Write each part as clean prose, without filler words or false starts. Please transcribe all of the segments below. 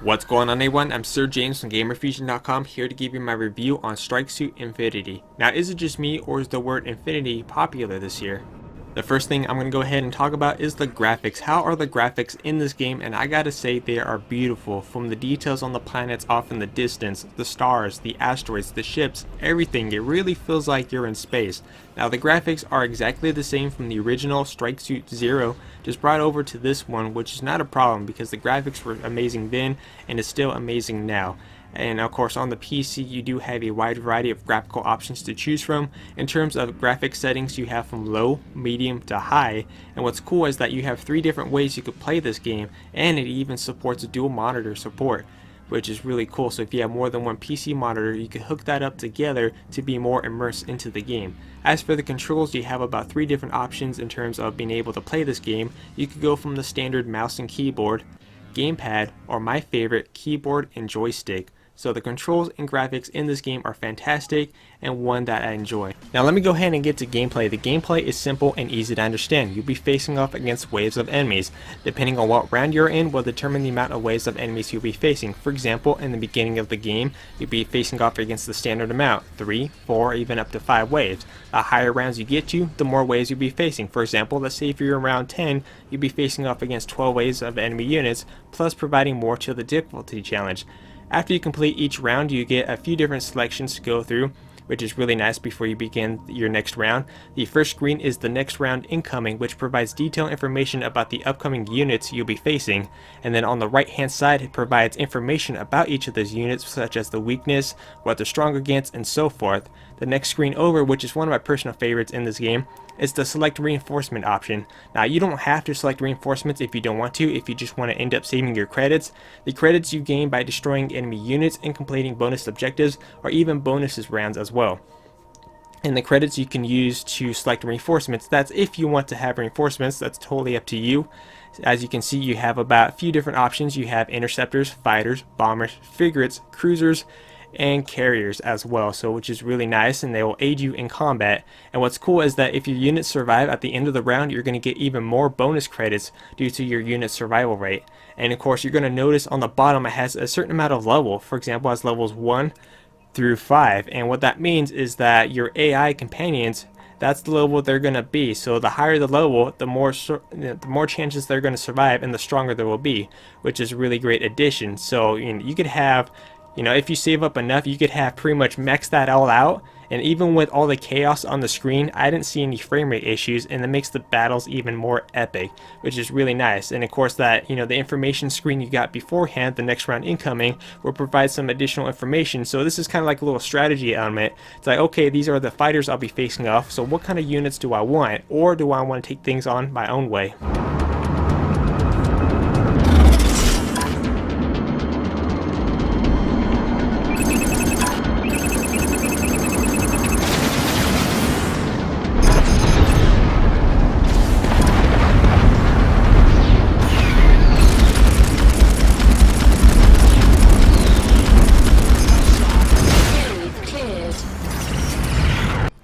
What's going on, everyone? I'm Sir James from Gamerfuzion.com, here to give you my review on Strike Suit Infinity. Now, is it just me, or is the word Infinity popular this year? The first thing I'm going to go ahead and talk about is the graphics. How are the graphics in this game? And I gotta say, they are beautiful. From the details on the planets off in the distance, the stars, the asteroids, the ships, everything. It really feels like you're in space. Now, the graphics are exactly the same from the original Strike Suit Zero, just brought over to this one, which is not a problem because the graphics were amazing then and is still amazing now. And of course, on the PC you do have a wide variety of graphical options to choose from. In terms of graphic settings, you have from low, medium to high, and what's cool is that you have 3 different ways you could play this game, and it even supports dual monitor support, which is really cool. So if you have more than one PC monitor, you can hook that up together to be more immersed into the game. As for the controls, you have about 3 different options in terms of being able to play this game. You could go from the standard mouse and keyboard, gamepad, or my favorite, keyboard and joystick. So the controls and graphics in this game are fantastic and one that I enjoy. Now let me go ahead and get to gameplay. The gameplay is simple and easy to understand. You'll be facing off against waves of enemies. Depending on what round you're in will determine the amount of waves of enemies you'll be facing. For example, in the beginning of the game, you'll be facing off against the standard amount, 3, 4, even up to 5 waves. The higher rounds you get to, the more waves you'll be facing. For example, let's say if you're in round 10, you'll be facing off against 12 waves of enemy units, plus providing more to the difficulty challenge. After you complete each round, you get a few different selections to go through, which is really nice before you begin your next round. The first screen is the next round incoming, which provides detailed information about the upcoming units you'll be facing. And then on the right hand side, it provides information about each of those units, such as the weakness, what they're strong against, and so forth. The next screen over, which is one of my personal favorites in this game, is the select reinforcement option. Now, you don't have to select reinforcements if you don't want to, if you just want to end up saving your credits. The credits you gain by destroying enemy units and completing bonus objectives, or even bonuses rounds as well. And the credits you can use to select reinforcements, that's if you want to have reinforcements, that's totally up to you. As you can see, you have about a few different options. You have interceptors, fighters, bombers, frigates, cruisers, and carriers as well, so which is really nice, and they will aid you in combat. And what's cool is that if your units survive at the end of the round, you're going to get even more bonus credits due to your unit survival rate. And of course, you're going to notice on the bottom it has a certain amount of level. For example, it has levels 1 through 5, and what that means is that your AI companions, that's the level they're going to be. So the higher the level, the more chances they're going to survive, and the stronger they will be, which is a really great addition. So you could have, if you save up enough, you could have pretty much maxed that all out. And even with all the chaos on the screen, I didn't see any frame rate issues, and it makes the battles even more epic, which is really nice. And of course, that the information screen you got beforehand, the next round incoming, will provide some additional information. So this is kind of like a little strategy element. It's like, okay, these are the fighters I'll be facing off, so what kind of units do I want, or do I want to take things on my own way?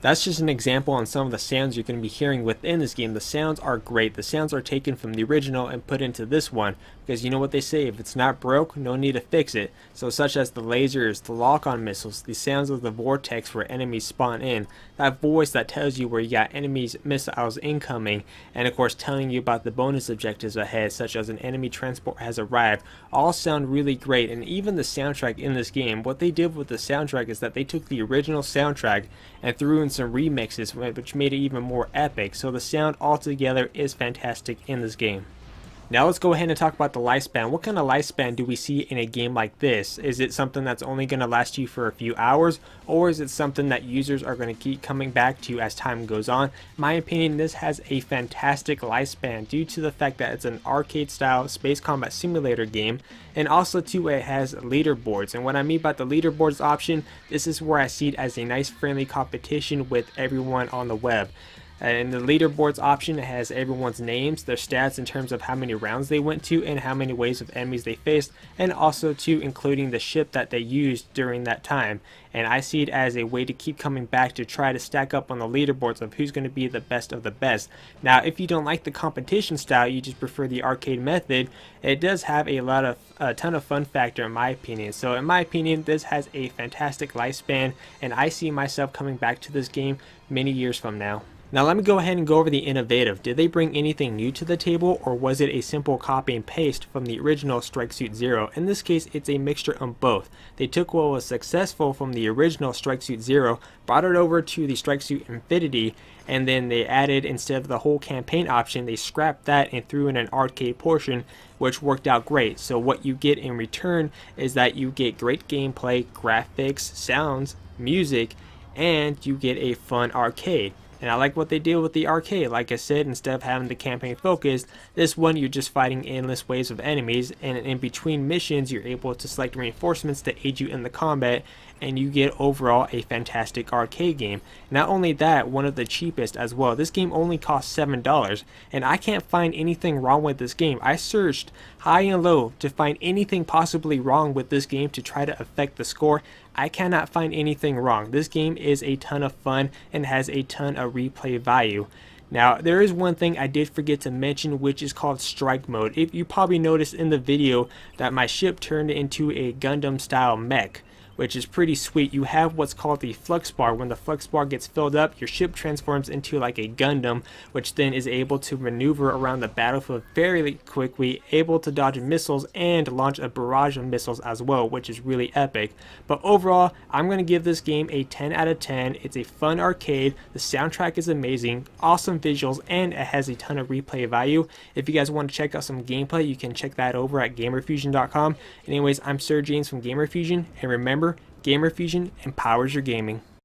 That's just an example on some of the sounds you're going to be hearing within this game. The sounds are great. The sounds are taken from the original and put into this one, because you know what they say, if it's not broke, no need to fix it. So such as the lasers, the lock-on missiles, the sounds of the vortex where enemies spawn in, that voice that tells you where you got enemies missiles incoming, and of course telling you about the bonus objectives ahead, such as an enemy transport has arrived, all sound really great. And even the soundtrack in this game, what they did with the soundtrack is that they took the original soundtrack and threw in some remixes, which made it even more epic. So the sound altogether is fantastic in this game. Now let's go ahead and talk about the lifespan. What kind of lifespan do we see in a game like this? Is it something that's only going to last you for a few hours, or is it something that users are going to keep coming back to as time goes on? In my opinion, this has a fantastic lifespan due to the fact that it's an arcade style space combat simulator game, and also too, it has leaderboards. And what I mean by the leaderboards option, this is where I see it as a nice friendly competition with everyone on the web. In the leaderboards option, it has everyone's names, their stats in terms of how many rounds they went to and how many waves of enemies they faced, and also too including the ship that they used during that time. And I see it as a way to keep coming back to try to stack up on the leaderboards of who's going to be the best of the best. Now, if you don't like the competition style, you just prefer the arcade method, it does have a ton of fun factor in my opinion. So in my opinion, this has a fantastic lifespan, and I see myself coming back to this game many years from now. Now let me go ahead and go over the innovative. Did they bring anything new to the table, or was it a simple copy and paste from the original Strike Suit Zero? In this case, it's a mixture of both. They took what was successful from the original Strike Suit Zero, brought it over to the Strike Suit Infinity, and then they added, instead of the whole campaign option, they scrapped that and threw in an arcade portion, which worked out great. So what you get in return is that you get great gameplay, graphics, sounds, music, and you get a fun arcade. And I like what they did with the arcade. Like I said, instead of having the campaign focused, this one you're just fighting endless waves of enemies, and in between missions you're able to select reinforcements to aid you in the combat, and you get overall a fantastic arcade game. Not only that, one of the cheapest as well. This game only costs $7, and I can't find anything wrong with this game. I searched high and low to find anything possibly wrong with this game to try to affect the score. I cannot find anything wrong. This game is a ton of fun and has a ton of replay value. Now, there is one thing I did forget to mention, which is called strike mode. If you probably noticed in the video that my ship turned into a Gundam style mech, which is pretty sweet. You have what's called the flux bar. When the flux bar gets filled up, your ship transforms into like a Gundam, which then is able to maneuver around the battlefield very quickly, able to dodge missiles and launch a barrage of missiles as well, which is really epic. But overall, I'm going to give this game a 10 out of 10. It's a fun arcade, the soundtrack is amazing, awesome visuals, and it has a ton of replay value. If you guys want to check out some gameplay, you can check that over at Gamerfuzion.com. Anyways, I'm Sir James from Gamerfuzion, and remember, Gamerfuzion empowers your gaming.